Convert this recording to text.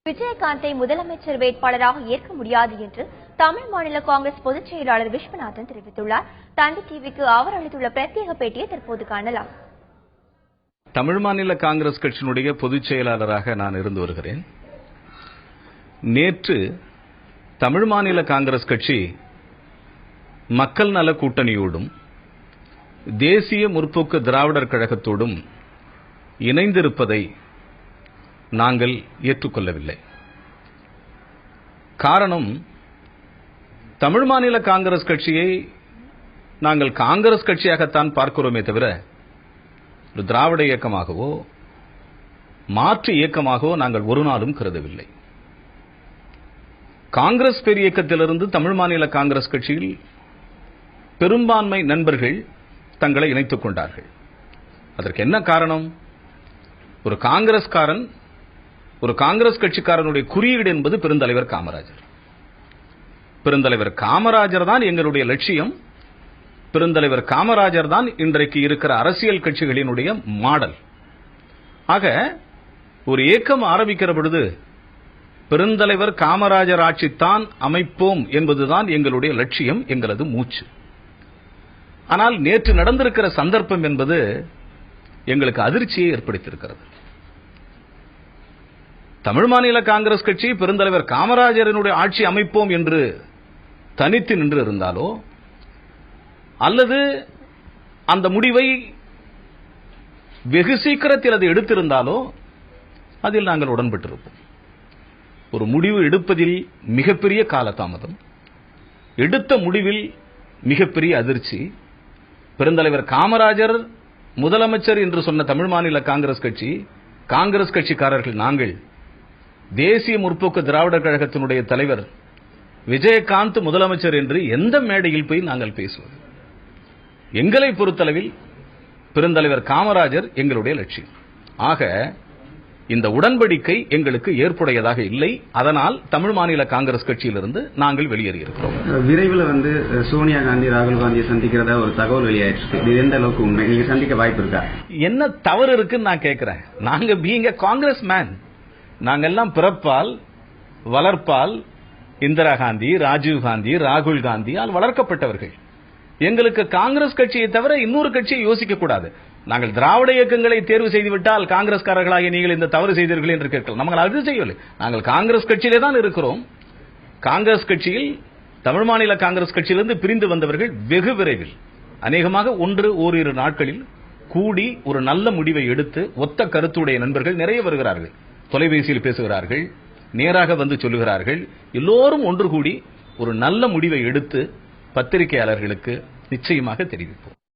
விஜயகாந்தை முதலமைச்சர் வேட்பாளராக ஏற்க முடியாது என்று தமிழ் மாநில காங்கிரஸ் பொதுச் செயலாளர் விஸ்வநாதன் தெரிவித்துள்ளார். தந்தி டிவிக்கு அவர் அளித்துள்ள பிரத்யேக பேட்டியை தற்போது காணலாம். தமிழ் மாநில காங்கிரஸ் கட்சியினுடைய பொதுச் செயலாளராக நான் இருந்து வருகிறேன். நேற்று தமிழ் மாநில காங்கிரஸ் கட்சி மக்கள் நல கூட்டணியோடும் தேசிய முற்போக்கு திராவிடர் கழகத்தோடும் இணைந்திருப்பதை நாங்கள் ஏற்றுக்கொள்ளவில்லை. காரணம், தமிழ் மாநில காங்கிரஸ் கட்சியை நாங்கள் காங்கிரஸ் கட்சியாகத்தான் பார்க்கிறோமே தவிர ஒரு திராவிட இயக்கமாகவோ மாற்று இயக்கமாகவோ நாங்கள் ஒரு நாளும் கருதவில்லை. காங்கிரஸ் பேர் இயக்கத்திலிருந்து தமிழ் மாநில காங்கிரஸ் கட்சியில் பெரும்பான்மை நண்பர்கள் தங்களை இணைத்துக் கொண்டார்கள். அதற்கு என்ன காரணம்? ஒரு காங்கிரஸ்காரன், ஒரு காங்கிரஸ் கட்சிக்காரனுடைய குறியீடு என்பது பெருந்தலைவர் காமராஜர். பெருந்தலைவர் காமராஜர் தான் எங்களுடைய லட்சியம். பெருந்தலைவர் காமராஜர் தான் இன்றைக்கு இருக்கிற அரசியல் கட்சிகளினுடைய மாடல். ஆக ஒரு இயக்கம் ஆரம்பிக்கிற பொழுது பெருந்தலைவர் காமராஜர் ஆட்சித்தான் அமைப்போம் என்பதுதான் எங்களுடைய லட்சியம், எங்களது மூச்சு. ஆனால் நேற்று நடந்திருக்கிற சந்தர்ப்பம் என்பது எங்களுக்கு அதிர்ச்சியை ஏற்படுத்தியிருக்கிறது. தமிழ் மாநில காங்கிரஸ் கட்சி பெருந்தலைவர் காமராஜரினுடைய ஆட்சி அமைப்போம் என்று தனித்து நின்று இருந்தாலோ அல்லது அந்த முடிவை வெகு சீக்கிரத்தில் அது எடுத்திருந்தாலோ அதில் நாங்கள் உடன்பட்டிருப்போம். ஒரு முடிவு எடுப்பதில் மிகப்பெரிய காலதாமதம், எடுத்த முடிவில் மிகப்பெரிய அதிர்ச்சி. பெருந்தலைவர் காமராஜர் முதலமைச்சர் என்று சொன்ன தமிழ் மாநில காங்கிரஸ் கட்சி, காங்கிரஸ் கட்சிக்காரர்கள் நாங்கள் தேசிய முற்போக்கு திராவிடர் கழகத்தினுடைய தலைவர் விஜயகாந்த் முதலமைச்சர் என்று எந்த மேடையில் போய் நாங்கள் பேசுவது? எங்களை பொறுத்தளவில் பெருந்தலைவர் காமராஜர் எங்களுடைய லட்சியம். ஆக இந்த உடன்படிக்கை எங்களுக்கு ஏற்புடையதாக இல்லை. அதனால் தமிழ் மாநில காங்கிரஸ் கட்சியிலிருந்து நாங்கள் வெளியேறியிருக்கிறோம். விரைவில் சோனியா காந்தி ராகுல் காந்தியை சந்திக்கிறதா ஒரு தகவல் வெளியாயிருக்கு. இது எந்த அளவுக்கு உண்மை? நீங்க சந்திக்க வாய்ப்பு இருக்கா? என்ன தவறு இருக்குன்னு நான் கேட்கிறேன். நாங்க பீயிங் காங்கிரஸ் மேன், நாங்கெல்லாம் பிறப்பால் வளர்ப்பால் இந்திரா காந்தி, ராஜீவ் காந்தி, ராகுல் காந்தியால் வளர்க்கப்பட்டவர்கள். எங்களுக்கு காங்கிரஸ் கட்சியை தவிர இன்னொரு கட்சியை யோசிக்க கூடாது. நாங்கள் திராவிட இயக்கங்களை தேர்வு செய்துவிட்டால் காங்கிரஸ்காரர்களாக நீங்கள் இந்த தவறு செய்தீர்கள் என்று கேட்கலாம். நாங்கள் அது செய்யவில்லை. நாங்கள் காங்கிரஸ் கட்சியிலே தான் இருக்கிறோம். காங்கிரஸ் கட்சியில் தமிழ் மாநில காங்கிரஸ் கட்சியிலிருந்து பிரிந்து வந்தவர்கள் வெகு விரைவில், அநேகமாக ஓரிரு நாட்களில் கூடி ஒரு நல்ல முடிவை எடுத்து ஒத்த கருத்துடைய நண்பர்கள் நிறைய வருகிறார்கள். தொலைபேசியில் பேசுகிறார்கள், நேராக வந்து சொல்லுகிறார்கள். எல்லோரும் ஒன்று கூடி ஒரு நல்ல முடிவை எடுத்து பத்திரிகையாளர்களுக்கு நிச்சயமாக தெரிவிப்போம்.